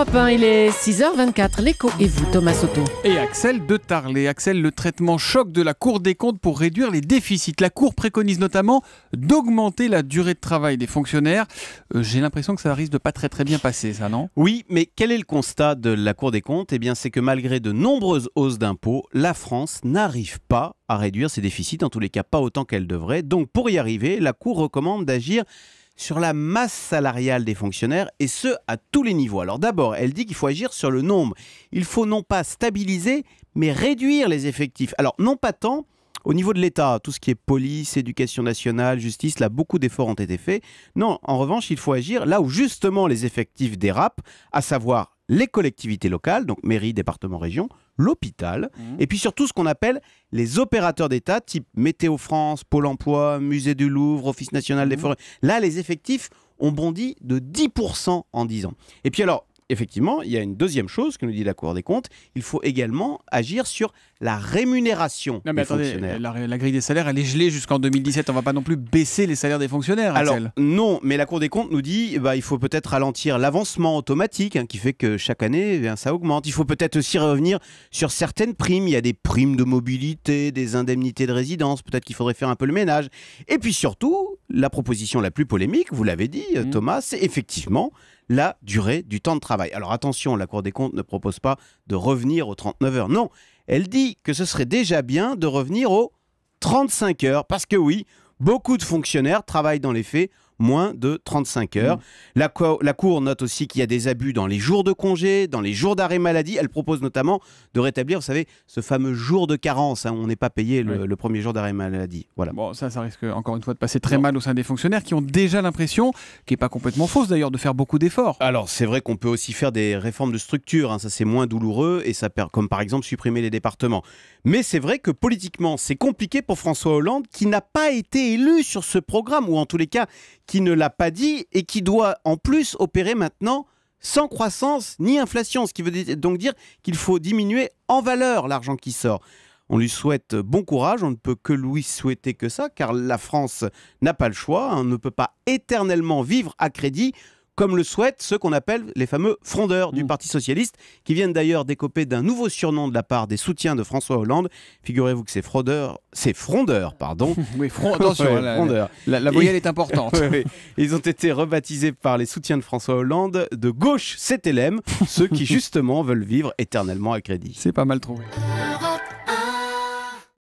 Europe 1, il est 6h24, l'écho et vous, Thomas Soto. Et Axel de Tarlet. Axel, le traitement choc de la Cour des comptes pour réduire les déficits. La Cour préconise notamment d'augmenter la durée de travail des fonctionnaires. J'ai l'impression que ça risque de pas très bien passer, ça, non? Oui, mais quel est le constat de la Cour des comptes? Eh bien, c'est que malgré de nombreuses hausses d'impôts, la France n'arrive pas à réduire ses déficits, en tous les cas pas autant qu'elle devrait. Donc, pour y arriver, la Cour recommande d'agir sur la masse salariale des fonctionnaires, et ce, à tous les niveaux. Alors d'abord, elle dit qu'il faut agir sur le nombre. Il faut non pas stabiliser, mais réduire les effectifs. Alors non pas tant au niveau de l'État, tout ce qui est police, éducation nationale, justice, là, beaucoup d'efforts ont été faits. Non, en revanche, il faut agir là où justement les effectifs dérapent, à savoir les collectivités locales, donc mairie, département, région, l'hôpital, et puis surtout ce qu'on appelle les opérateurs d'État, type Météo France, Pôle emploi, Musée du Louvre, Office national des forêts. Là, les effectifs ont bondi de 10% en 10 ans. Et puis alors, effectivement, il y a une deuxième chose que nous dit la Cour des comptes, il faut également agir sur la rémunération des fonctionnaires. La grille des salaires, elle est gelée jusqu'en 2017. On ne va pas non plus baisser les salaires des fonctionnaires, Alors, Axel. non, mais la Cour des comptes nous dit il faut peut-être ralentir l'avancement automatique qui fait que chaque année, ça augmente. Il faut peut-être aussi revenir sur certaines primes. Il y a des primes de mobilité, des indemnités de résidence. Peut-être qu'il faudrait faire un peu le ménage. Et puis surtout, la proposition la plus polémique, vous l'avez dit, Thomas, c'est effectivement la durée du temps de travail. Alors attention, la Cour des comptes ne propose pas de revenir aux 39 heures. Non, elle dit que ce serait déjà bien de revenir aux 35 heures. Parce que oui, beaucoup de fonctionnaires travaillent dans les faits moins de 35 heures. La Cour note aussi qu'il y a des abus dans les jours de congé, dans les jours d'arrêt maladie. Elle propose notamment de rétablir, vous savez, ce fameux jour de carence. On n'est pas payé le premier jour d'arrêt maladie. Voilà. Bon, ça risque encore une fois de passer très mal au sein des fonctionnaires qui ont déjà l'impression, qui n'est pas complètement fausse d'ailleurs, de faire beaucoup d'efforts. Alors, c'est vrai qu'on peut aussi faire des réformes de structure. Ça, c'est moins douloureux, et ça comme par exemple supprimer les départements. Mais c'est vrai que politiquement, c'est compliqué pour François Hollande, qui n'a pas été élu sur ce programme, ou en tous les cas, qui ne l'a pas dit et qui doit en plus opérer maintenant sans croissance ni inflation, ce qui veut donc dire qu'il faut diminuer en valeur l'argent qui sort. On lui souhaite bon courage, on ne peut que lui souhaiter que ça, car la France n'a pas le choix, on ne peut pas éternellement vivre à crédit, comme le souhaitent ceux qu'on appelle les fameux frondeurs du Parti Socialiste, qui viennent d'ailleurs d'écoper d'un nouveau surnom de la part des soutiens de François Hollande. Figurez-vous que ces frondeurs, pardon. Oui, attention, frondeurs. La voyelle est importante. Ils ont été rebaptisés par les soutiens de François Hollande de gauche CTLM, ceux qui justement veulent vivre éternellement à crédit. C'est pas mal trouvé.